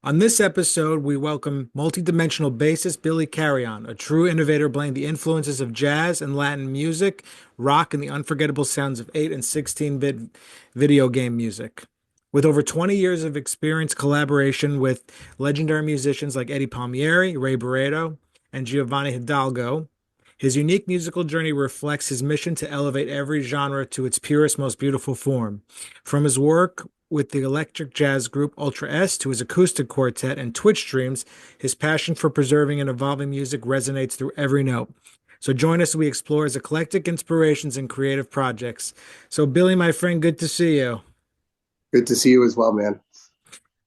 On this episode, we welcome multidimensional bassist Billy Carrión, a true innovator blending the influences of jazz and Latin music, rock, and the unforgettable sounds of 8 and 16-bit video game music. With over 20 years of experience collaboration with legendary musicians like Eddie Palmieri, Ray Barretto, and Giovanni Hidalgo, his unique musical journey reflects his mission to elevate every genre to its purest, most beautiful form. From his work with the electric jazz group Ultra S to his acoustic quartet and Twitch streams, his passion for preserving and evolving music resonates through every note. So join us as we explore his eclectic inspirations and creative projects. So, Billy, my friend, good to see you. Good to see you as well, man.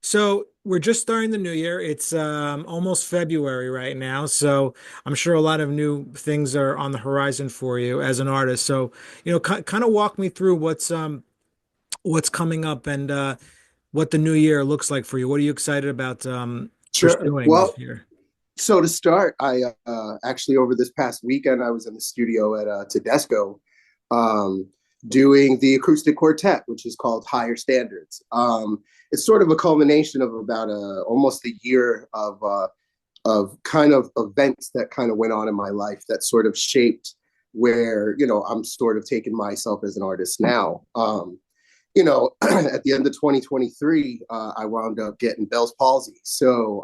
So we're just starting the new year. It's almost February right now, so I'm sure a lot of new things are on the horizon for you as an artist. So, kind of walk me through what's coming up and what the new year looks like for you. What are you excited about Sure. pursuing this Well, year? so to start, I actually over this past weekend I was in the studio at Tedesco, um, doing the acoustic quartet, which is called Higher Standards. It's sort of a culmination of about almost a year of kind of events that kind of went on in my life that sort of shaped where I'm sort of taking myself as an artist now. At the end of 2023, I wound up getting Bell's palsy. So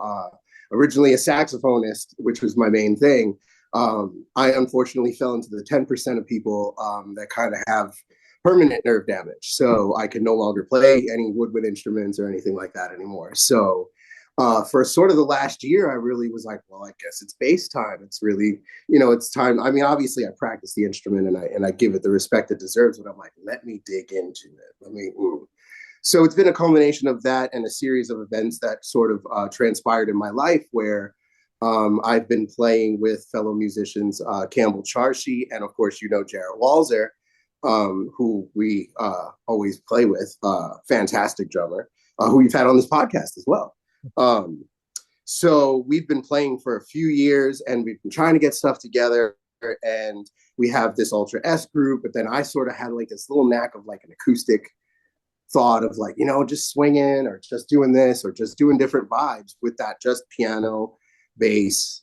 originally a saxophonist, which was my main thing. I unfortunately fell into the 10% of people that kind of have permanent nerve damage. So I could no longer play any woodwind instruments or anything like that anymore. So for sort of the last year, I really was like, well, I guess it's bass time. It's really, it's time. I mean, obviously, I practice the instrument and I give it the respect it deserves. But I'm like, let me dig into it. So it's been a culmination of that and a series of events that sort of transpired in my life where I've been playing with fellow musicians Campbell Charshi and of course Jarrett Walzer, who we always play with, fantastic drummer, who we've had on this podcast as well. Um, so we've been playing for a few years and we've been trying to get stuff together. And we have this Ultra S group, but then I sort of had like this little knack of like an acoustic thought of like, just swinging or just doing this or just doing different vibes with that just piano, bass,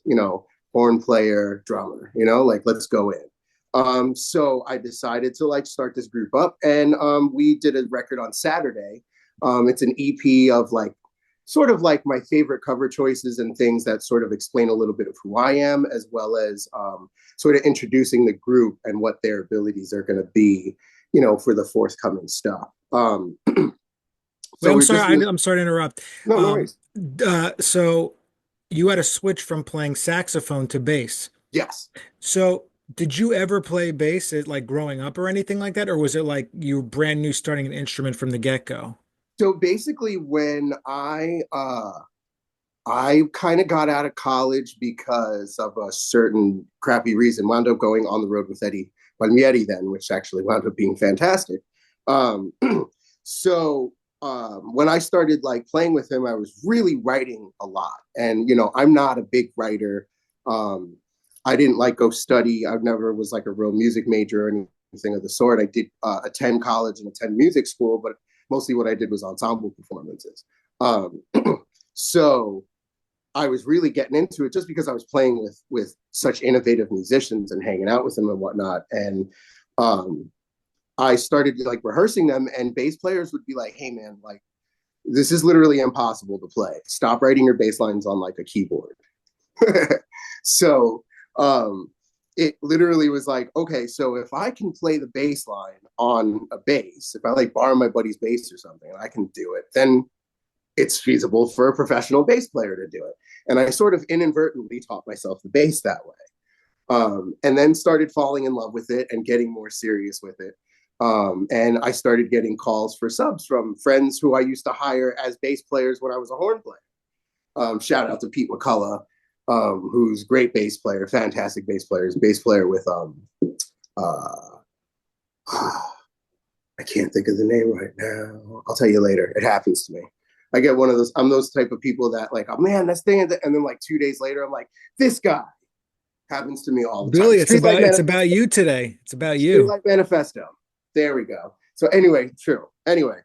horn player, drummer, like let's go in. So I decided to like start this group up and we did a record on Saturday. It's an EP of like sort of like my favorite cover choices and things that sort of explain a little bit of who I am, as well as sort of introducing the group and what their abilities are going to be, for the forthcoming stuff. Wait, So I'm we're sorry. just I'm sorry to interrupt. no Um, worries. so you had a switch from playing saxophone to bass. Yes. So, did you ever play bass at like growing up or anything like that, or was it like you were brand new starting an instrument from the get-go? So basically, when I kind of got out of college because of a certain crappy reason, wound up going on the road with Eddie Palmieri then, which actually wound up being fantastic. Um, so when I started like playing with him, I was really writing a lot, and I'm not a big writer. Um, I didn't like go study. I never was like a real music major or anything of the sort. I did attend college and attend music school, but mostly what I did was ensemble performances. Um, so I was really getting into it just because I was playing with such innovative musicians and hanging out with them and whatnot. And um, I started like rehearsing them, and bass players would be like, "Hey, man, like this is literally impossible to play. Stop writing your bass lines on like a keyboard." So um, it literally was like, okay, so if I can play the bass line on a bass, if I like borrow my buddy's bass or something, and I can do it, then it's feasible for a professional bass player to do it. And I sort of inadvertently taught myself the bass that way. And then started falling in love with it and getting more serious with it. And I started getting calls for subs from friends who I used to hire as bass players when I was a horn player. Shout out to Pete McCullough, who's a great bass player, fantastic bass player. He's a bass player with uh, I can't think of the name right now. I'll tell you later. It happens to me. I get one of those. I'm those type of people that like, oh man, that's thing, and then like 2 days later, I'm like, this guy happens to me all the time. Billy, Streetlight it's about Manifesto. you today. It's about you. Streetlight Manifesto. There we go. So anyway, true. Anyway,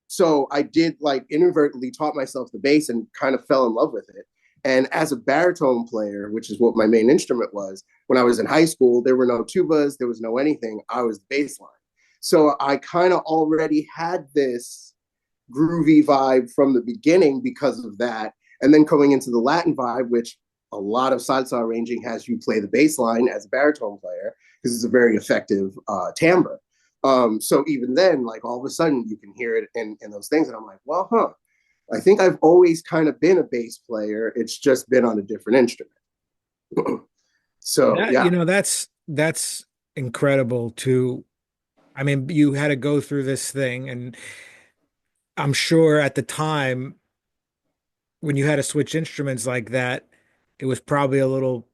So I did like inadvertently taught myself the bass and kind of fell in love with it. And as a baritone player, which is what my main instrument was, when I was in high school, there were no tubas, there was no anything. I was the bass line. So I kind of already had this groovy vibe from the beginning because of that. And then coming into the Latin vibe, which a lot of salsa arranging has you play the bass line as a baritone player because it's a very effective timbre. So even then, like all of a sudden, you can hear it in those things, and I'm like, well, huh. I think I've always kind of been a bass player. It's just been on a different instrument. So That, yeah. that's incredible to, I mean, you had to go through this thing, and I'm sure at the time when you had to switch instruments like that, it was probably a little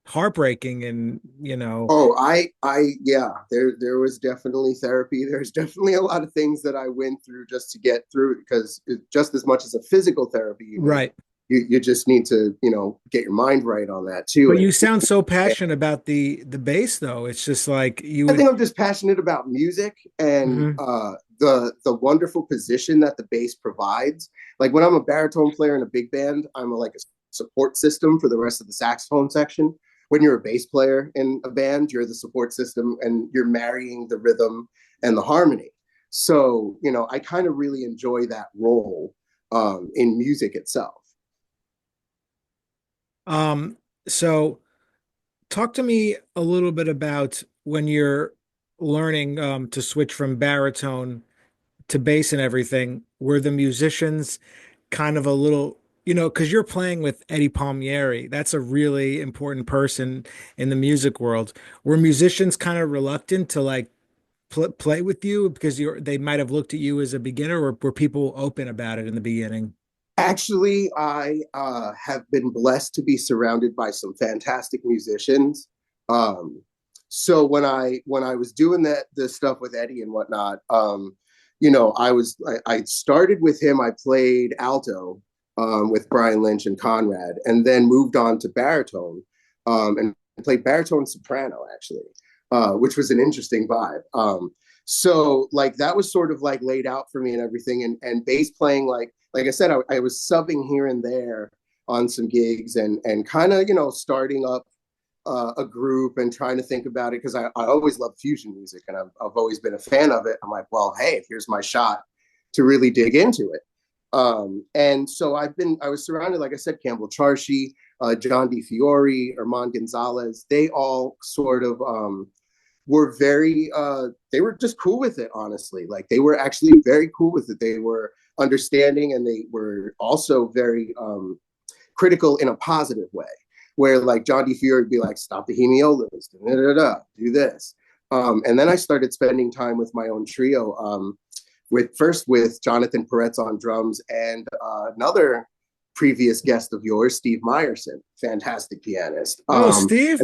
heartbreaking and, Oh, yeah, there was definitely therapy. There's definitely a lot of things that I went through just to get through it because just as much as a physical therapy you need, right. you just need to, get your mind right on that too. But you And sound so passionate about the bass though. It's just like you I would. think I'm just passionate about music and Mhm. the wonderful position that the bass provides. Like when I'm a baritone player in a big band, I'm like a support system for the rest of the saxophone section. When you're a bass player in a band, you're the support system and you're marrying the rhythm and the harmony. So, I kind of really enjoy that role in music itself. Um, so talk to me a little bit about when you're learning to switch from baritone to bass and everything. Were the musicians kind of a little, because you're playing with Eddie Palmieri. That's a really important person in the music world. Were musicians kind of reluctant to like play with you because they might have looked at you as a beginner, or were people open about it in the beginning? Actually, I have been blessed to be surrounded by some fantastic musicians. Um, so when I was doing the stuff with Eddie and whatnot, I started with him. I played alto with Brian Lynch and Conrad, and then moved on to baritone and played baritone soprano actually, which was an interesting vibe. So like that was sort of like laid out for me and everything, and bass playing like I said, I was subbing here and there on some gigs and kind of starting up a group and trying to think about it because I always loved fusion music and I've always been a fan of it. I'm like, well, hey, here's my shot to really dig into it. And so I was surrounded, like I said, Campbell Charshi, John DiFiore, Armand Gonzalez. They all sort of were very they were just cool with it, honestly. Like they were actually very cool with it. They were understanding and they were also very critical in a positive way, where like John DiFiore would be like, stop the hemiolas, do this. And then I started spending time with my own trio, with Jonathan Peretz on drums and another previous guest of yours, Steve Meyerson, fantastic pianist. Oh, Steve.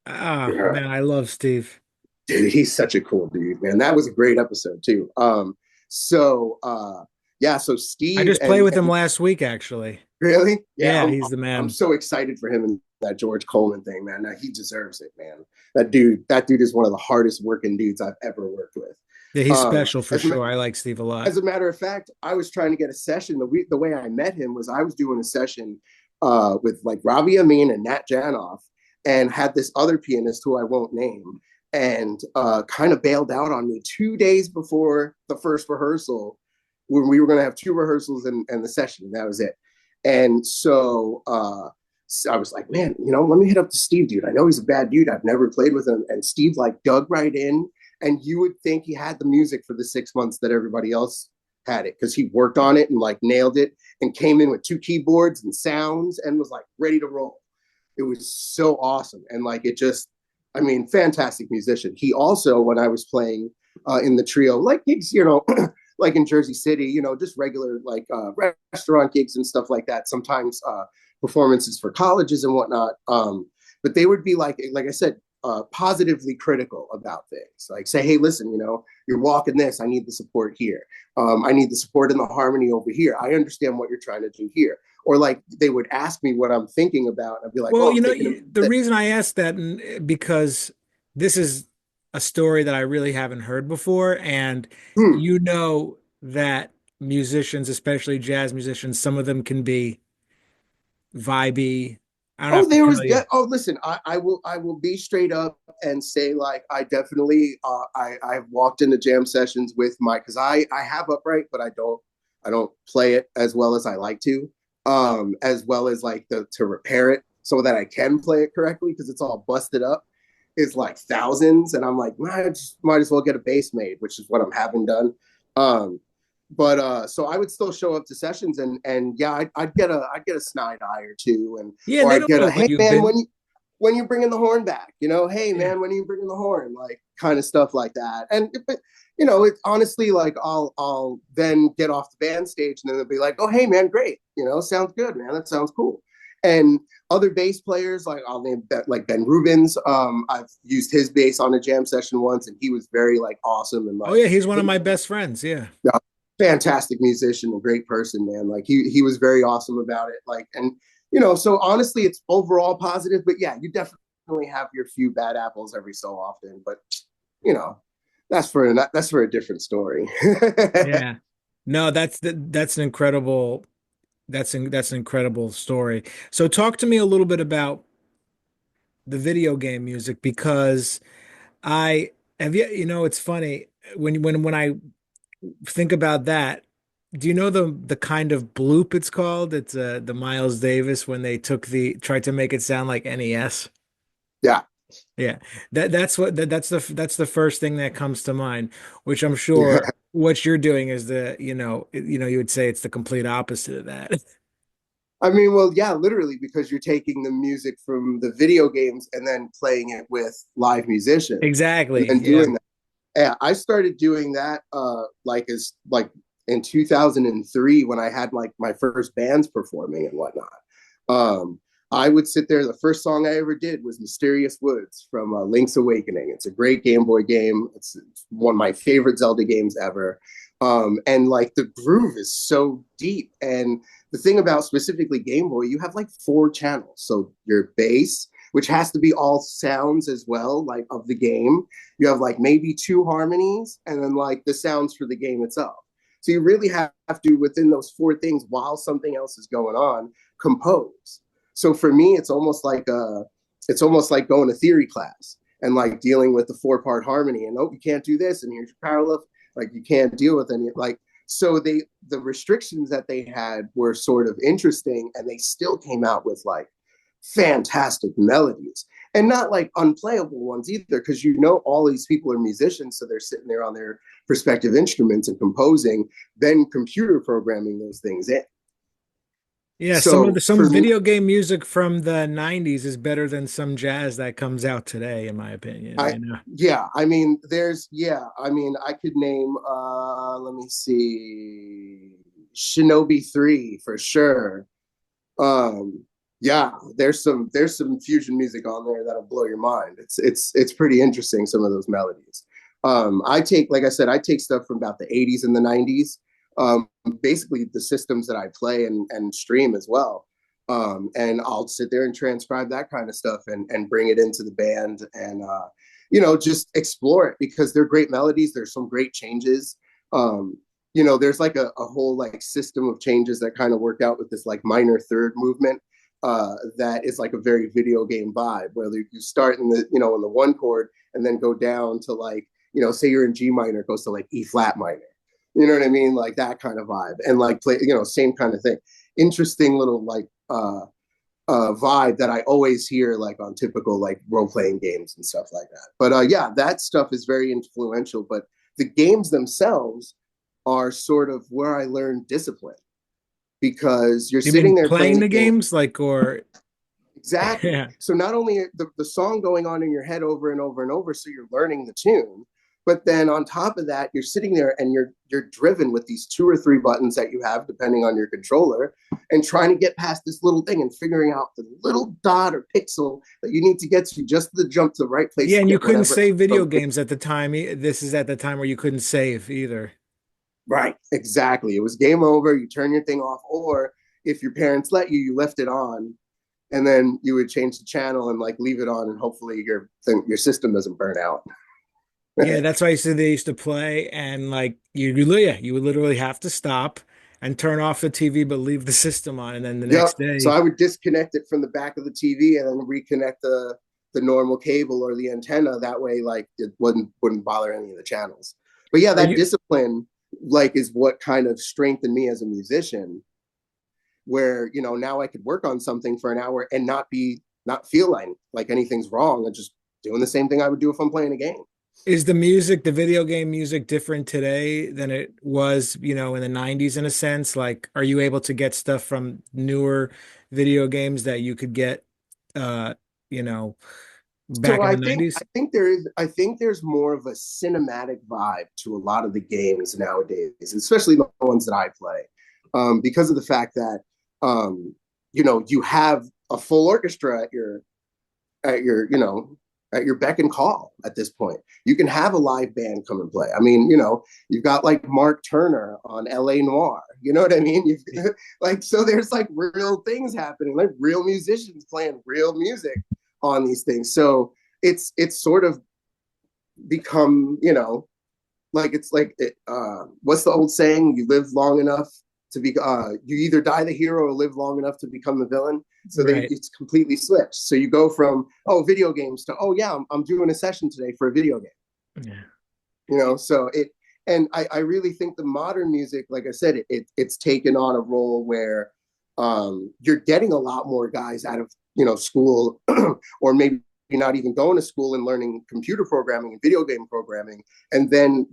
Ah, Yeah, man, I love Steve. dude, he's such a cool dude, man. That was a great episode too. So yeah, so I Steve just played and with him last week, actually. really, yeah, Yeah, I'm he's the I'm man. so excited for him and that George Coleman thing, man. Now, he deserves it, man. That dude is one of the hardest working dudes I've ever worked with. Yeah, he's Um, special for as a, sure. I like Steve a lot. as a matter of fact, I was trying to get a session. The way I met him was I was doing a session with like Ravi Amin and Nat Janoff, and had this other pianist who I won't name, and kind of bailed out on me 2 days before the first rehearsal, when we were going to have two rehearsals and the session. And that was it. And so I was like, man, let me hit up to Steve, dude. I know he's a bad dude. I've never played with him. And Steve like dug right in, and you would think he had the music for the 6 months that everybody else had it because he worked on it and like nailed it and came in with two keyboards and sounds and was like ready to roll. It was so awesome. And like it just, I mean, fantastic musician. He also, when I was playing in the trio, like gigs, like in Jersey City, just regular like restaurant gigs and stuff like that. Sometimes performances for colleges and whatnot. But they would be like I said, positively critical about things. Like say, hey, listen, you're walking this. I need the support here. I need the support in the harmony over here. I understand what you're trying to do here. Or like they would ask me what I'm thinking about. I'd be like, Well, oh, I'm thinking about the this. reason I asked that because this is a story that I really haven't heard before, and Hmm. you know that musicians, especially jazz musicians, some of them can be vibey. I don't Oh, have to tell you. oh, listen, I will be straight up and say, like, I definitely I've walked into jam sessions with my, because I have upright, but I don't play it as well as I like to, as well as like the to repair it so that I can play it correctly, because it's all busted up. It's like thousands, and I'm like, might as well get a bass made, which is what I'm having done. Um, but so I would still show up to sessions, and yeah, I'd get a snide eye or two, and Yeah, and or they I'd don't get know a, when hey you've man, been. when you bringing the horn back, hey Yeah. man, when are you bringing the horn, like kind of stuff like that. And it honestly, like, I'll then get off the band stage, and then they'll be like, oh hey man, great, sounds good, man, that sounds cool. And other bass players, like I'll name that, like Ben Rubens. I've used his bass on a jam session once, and he was very like awesome, and Oh like, yeah, he's one of my best friends. Yeah. fantastic musician, a great person, man. Like he was very awesome about it. Like, and so honestly, it's overall positive. But yeah, you definitely have your few bad apples every so often. But you know, that's for a different story. Yeah. No, that's an incredible that's an incredible story. So talk to me a little bit about the video game music because I have it's funny when I think about that. Do you know the kind of bloop it's called? It's the Miles Davis when they tried to make it sound like NES. Yeah, Yeah. That's the first thing that comes to mind, which I'm yeah. sure what you're doing is you would say it's the complete opposite of that. I mean, well, yeah, literally, because you're taking the music from the video games and then playing it with live musicians, and Exactly. then Yeah. doing that. Yeah, I started doing that like as like in 2003, when I had like my first bands performing and whatnot. Um, I would sit there. The first song I ever did was "Mysterious Woods" from Link's Awakening. It's a great Game Boy game. It's one of my favorite Zelda games ever. And like the groove is so deep. And the thing about specifically Game Boy, you have like four channels. So your bass, which has to be all sounds as well, like of the game. You have like maybe two harmonies, and then like the sounds for the game itself. So you really have to, within those four things, while something else is going on, compose. So for me, it's almost like going to theory class and like dealing with the four-part harmony. And oh, you can't do this, and here's your parallel. Like you can't deal with any, like, so the restrictions that they had were sort of interesting, and they still came out with like fantastic melodies, and not like unplayable ones either, because all these people are musicians, so they're sitting there on their respective instruments and composing, then computer programming those things in. Yeah, So some for me, video game music from the 90s is better than some jazz that comes out today, in my opinion, I you know. yeah, I mean, I mean, I could name, let me see, Shinobi 3 for sure. Um, yeah, there's some fusion music on there that'll blow your mind. It's pretty interesting, some of those melodies. Like I said, I take stuff from about the 80s and the 90s. Basically the systems that I play and stream as well. And I'll sit there and transcribe that kind of stuff and bring it into the band, and just explore it, because they're great melodies. There's some great changes. There's like a whole like system of changes that kind of work out with this like minor third movement, that is like a very video game vibe, where you start in the one chord, and then go down to like, say you're in G minor, it goes to like E flat minor. You know what I mean? Like that kind of vibe, and like play, same kind of thing. Interesting little like vibe that I always hear like on typical like role playing games and stuff like that. But yeah, that stuff is very influential. But the games themselves are sort of where I learned discipline, because you're You sitting mean there playing playing the a game. games like or Exactly. yeah. So not only the song going on in your head over and over and over, so you're learning the tune, but then on top of that, you're sitting there and you're driven with these two or three buttons that you have, depending on your controller, and trying to get past this little thing and figuring out the little dot or pixel that you need to get to just to jump to the right place Yeah, to and you get couldn't whatever. save video games at the time. This is at the time where you couldn't save either. Right, exactly. It was game over. You turn your thing off, or if your parents let you, you left it on, and then you would change the channel and like leave it on, and hopefully your system doesn't burn out. Yeah, that's why I said they used to play, and like yeah, you would literally have to stop and turn off the TV, but leave the system on, and then the Yep. next So day. I would disconnect it from the back of the TV and then reconnect the normal cable or the antenna. That way, like it wouldn't bother any of the channels. But yeah, Are that you? discipline like is what kind of strengthened me as a musician. Where now I could work on something for an hour and not feel like anything's wrong and just doing the same thing I would do if I'm playing a game. Is the music, the video game music, different today than it was, in the 90s in a sense? Like, are you able to get stuff from newer video games that you could get, uh, you know, So back in the 90s? I think there's more of a cinematic vibe to a lot of the games nowadays, especially the ones that I play, because of the fact that you have a full orchestra at your at your beck and call at this point. You can have a live band come and play. I mean, you've got like Mark Turner on LA Noir. You know what I mean? You've like so there's like real things happening, like real musicians playing real music on these things. So it's sort of become, like it's like what's the old saying? You live long enough to be you either die the hero or live long enough to become the villain. So Right. it's completely switched. So you go from video games to yeah, I'm doing a session today for a video game. Yeah. So I really think the modern music, like I said, it's taken on a role where you're getting a lot more guys out of school or maybe not even going to school and learning computer programming and video game programming, and then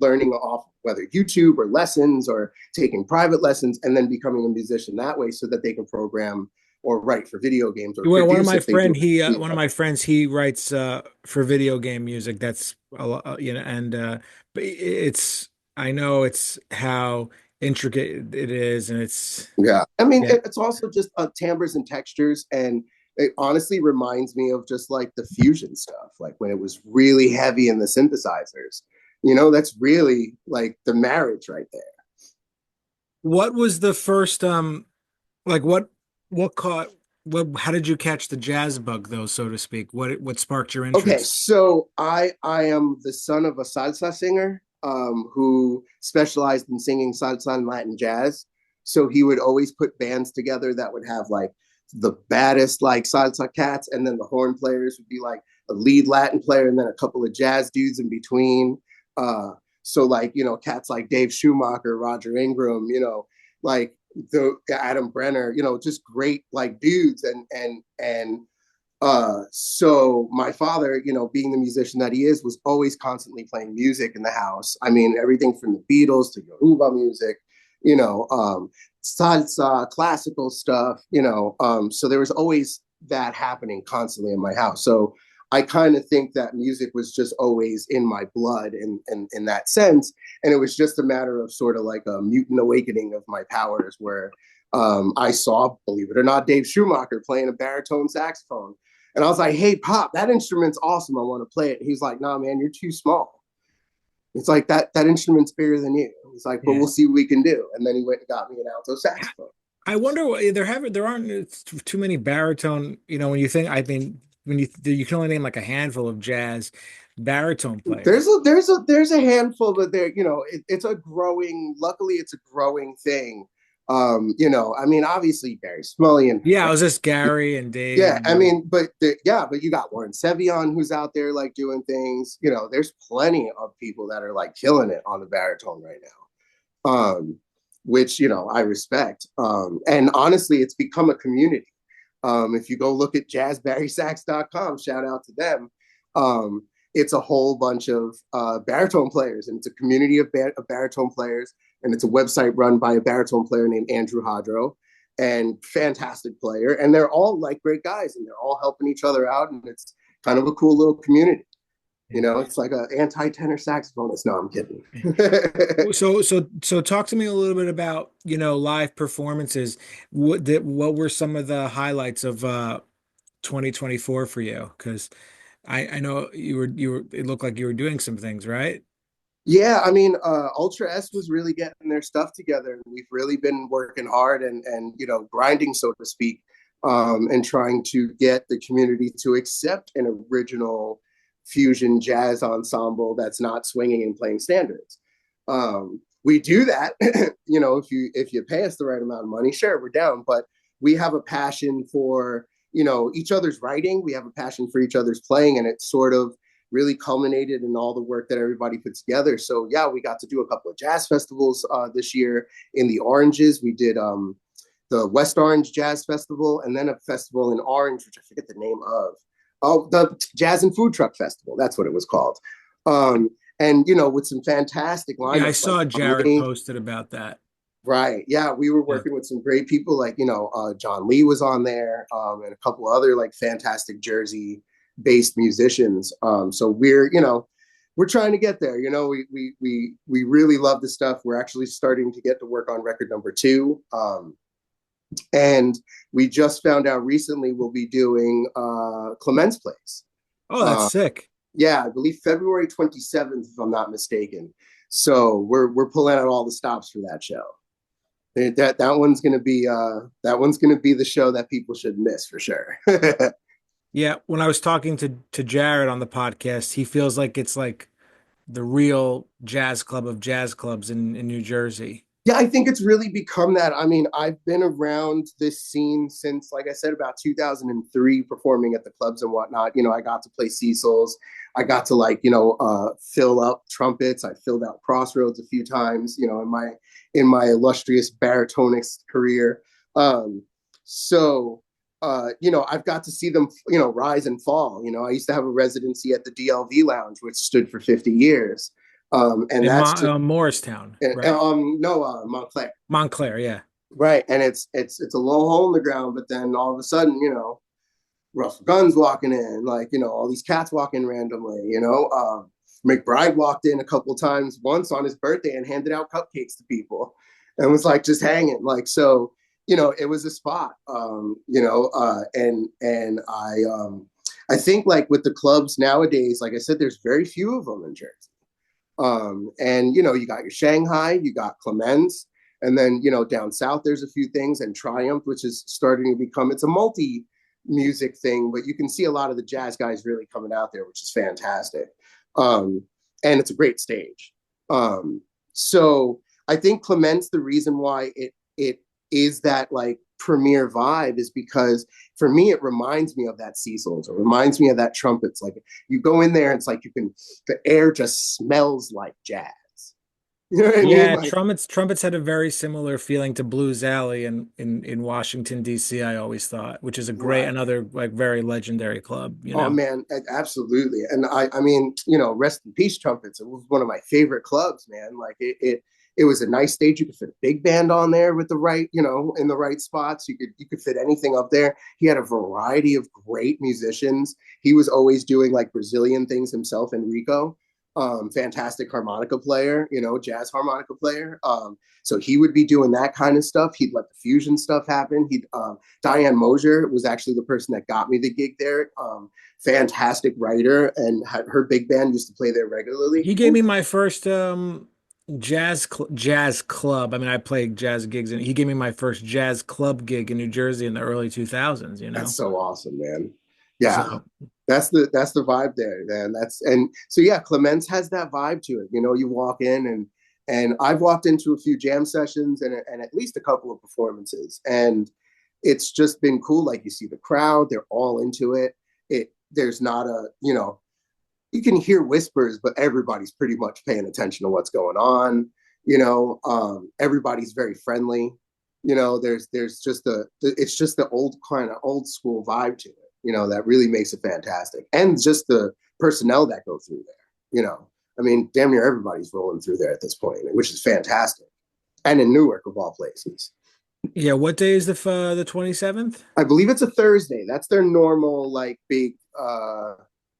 learning off whether YouTube or lessons or taking private lessons, and then becoming a musician that way so that they can program or write for video games or Well, produce if they do. one of my friends, he writes for video game music. That's a lot, and but it's I know it's how intricate it is, and it's Yeah, I mean, yeah. it's also just timbres and textures, and it honestly reminds me of just like the fusion stuff, like when it was really heavy in the synthesizers. That's really like the marriage right there. What was the first like what caught what how did you catch the jazz bug though, so to speak? What sparked your Okay, interest? so I am the son of a salsa singer who specialized in singing salsa and Latin jazz. So he would always put bands together that would have like the baddest like salsa cats, and then the horn players would be like a lead Latin player, and then a couple of jazz dudes in between. Uh, so like cats like Dave Schumacher, Roger Ingram, like the Adam Brenner, just great like dudes, so my father, being the musician that he is, was always constantly playing music in the house. I mean, everything from the Beatles to Yoruba music, salsa, classical stuff, so there was always that happening constantly in my house. So I kind of think that music was just always in my blood in that sense. And it was just a matter of sort of like a mutant awakening of my powers where I saw, believe it or not, Dave Schumacher playing a baritone saxophone. And I was like, hey, Pop, that instrument's awesome. I want to play it. And he's like, nah, man, you're too small. It's like that instrument's bigger than you. He's like, but Yeah. we'll see what we can do. And then he went and got me an alto saxophone. I wonder there aren't too many baritone, when you think I think when you can only name like a handful of jazz baritone players. There's a handful, but it's a growing. Luckily, it's a growing thing. I mean, obviously Barry Smullian. Yeah, it was just Gary and Dave Yeah, I and mean, but you got Lauren Sevion who's out there like doing things. There's plenty of people that are like killing it on the baritone right now, which I respect. And honestly, it's become a community. If you go look at jazzbarrysax.com, shout out to them. It's a whole bunch of baritone players, and it's a community of baritone players, and it's a website run by a baritone player named Andrew Hodro, and fantastic player, and they're all like great guys, and they're all helping each other out, and it's kind of a cool little community. It's like an anti-tenor saxophonist. No, I'm kidding. so talk to me a little bit about, live performances. What were some of the highlights of 2024 for you? Because I know you were it looked like you were doing some things, right? Yeah, I mean, Ultra S was really getting their stuff together, and we've really been working hard and grinding, so to speak, and trying to get the community to accept an original fusion jazz ensemble that's not swinging and playing standards. We do that, if you pay us the right amount of money, sure, we're down, but we have a passion for, each other's writing. We have a passion for each other's playing, and it's sort of really culminated in all the work that everybody puts together. So yeah, we got to do a couple of jazz festivals this year in the Oranges. We did the West Orange Jazz Festival, and then a festival in Orange, which I forget the name of. Oh, the Jazz and Food Truck Festival. That's what it was called. And with some fantastic lineups. Yeah, I saw like Jared posted about that. Right. Yeah, we were working with some great people, like John Lee was on there, and a couple other like fantastic Jersey-based musicians. So we're trying to get there. We really love the stuff. We're actually starting to get to work on record number 2. And we just found out recently we'll be doing Clement's Place. Oh, that's sick. Yeah, I believe February 27th, if I'm not mistaken. So we're pulling out all the stops for that show. That one's gonna be the show that people should miss for sure. Yeah, when I was talking to Jared on the podcast, he feels like it's like the real jazz club of jazz clubs in New Jersey. Yeah, I think it's really become that. I mean, I've been around this scene since, like I said, about 2003, performing at the clubs and whatnot. I got to play Cecil's. I got to fill up trumpets. I filled out Crossroads a few times, in my illustrious baritonics career. I've got to see them, rise and fall. I used to have a residency at the DLV Lounge, which stood for 50 years. And in that's Morristown, right? No, Montclair. Montclair, yeah. Right, and it's a little hole in the ground, but then all of a sudden, Russell Gunn's walking in, all these cats walk in randomly. McBride walked in a couple of times once on his birthday and handed out cupcakes to people, and was just hanging, so. It was a spot, and I think with the clubs nowadays, like I said, there's very few of them in Jersey. And you got your Shanghai, you got Clemens, and then down south there's a few things, and Triumph, which is starting to become, it's a multi-music thing, but you can see a lot of the jazz guys really coming out there, which is fantastic. And it's a great stage. So I think Clemens, the reason why it is that premier vibe is because for me it reminds me of that Cecil's. It reminds me of that trumpets. You go in there, it's the air just smells like jazz. You know what I mean? Trumpets had a very similar feeling to Blues Alley in Washington D.C. I always thought, which is a great another very legendary club. Oh man, absolutely. And I mean, rest in peace, Trumpets. It was one of my favorite clubs, man. It was a nice stage. You could fit a big band on there with the right, in the right spots. You could fit anything up there. He had a variety of great musicians. He was always doing Brazilian things himself, Enrico. Fantastic harmonica player, jazz harmonica player. So he would be doing that kind of stuff. He'd let the fusion stuff happen. Diane Mosier was actually the person that got me the gig there. Fantastic writer, and her big band used to play there regularly. He gave me my first jazz club. I mean, I played jazz gigs, and he gave me my first jazz club gig in New Jersey in the early 2000s. That's so awesome, man. Yeah, so that's the vibe there, man. So Clemens has that vibe to it. You walk in, and I've walked into a few jam sessions and at least a couple of performances, and it's just been cool. You see the crowd; they're all into it. There's not a you can hear whispers, but everybody's pretty much paying attention to what's going on. Everybody's very friendly. There's just it's just the old school vibe to it, that really makes it fantastic. And just the personnel that go through there, I mean, damn near everybody's rolling through there at this point, which is fantastic. And in Newark, of all places. Yeah, what day is the 27th? I believe it's a Thursday. That's their normal big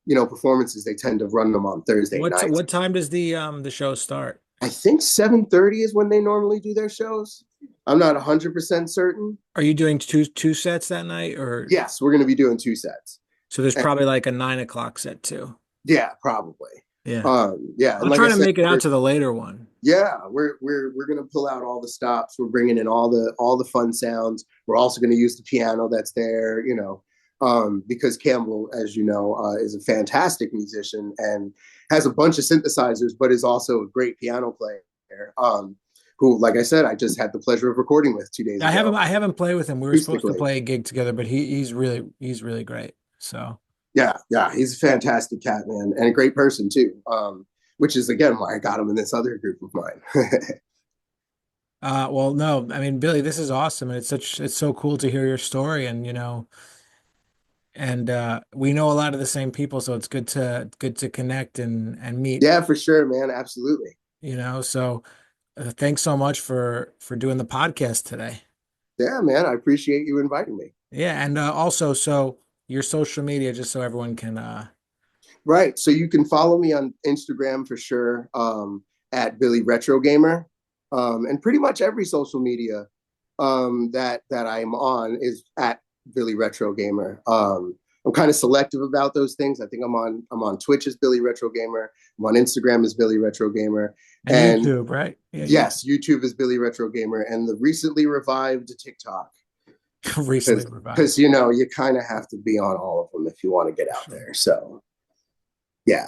performances. They tend to run them on Thursday nights. What time does the show start? I think 7:30 is when they normally do their shows. I'm not 100% certain. Are you doing two sets that night, or? Yes, we're going to be doing 2 sets. So there's probably a 9 o'clock set too. Yeah, probably. Yeah. Yeah. I'm trying to make it out to the later one. Yeah, we're going to pull out all the stops. We're bringing in all the fun sounds. We're also going to use the piano that's there. because Campbell, as you know, is a fantastic musician and has a bunch of synthesizers, but is also a great piano player. Who, like I said, I just had the pleasure of recording with 2 days ago, I haven't played with him. We were supposed to acoustically. play a gig together, but he's really great. So Yeah, he's a fantastic cat, man, and a great person too. Which is again why I got him in this other group of mine. well, no, I mean, Billy, this is awesome, and it's so cool to hear your story, and we know a lot of the same people, so it's good to connect and meet, Yeah, for sure, man, absolutely. So thanks so much for doing the podcast today. Yeah, man, I appreciate you inviting me. Yeah, and also, so your social media, just so everyone can Right. So you can follow me on Instagram for sure, at Billy Retro Gamer. And pretty much every social media that I'm on is at Billy Retro Gamer. I'm kind of selective about those things. I think I'm on Twitch as Billy Retro Gamer. I'm on Instagram as Billy Retro Gamer. and And YouTube, right? Yeah, yes, YouTube is Billy Retro Gamer and the recently revived TikTok. recently revived. Because you kind of have to be on all of them if you want to get out there. So yeah.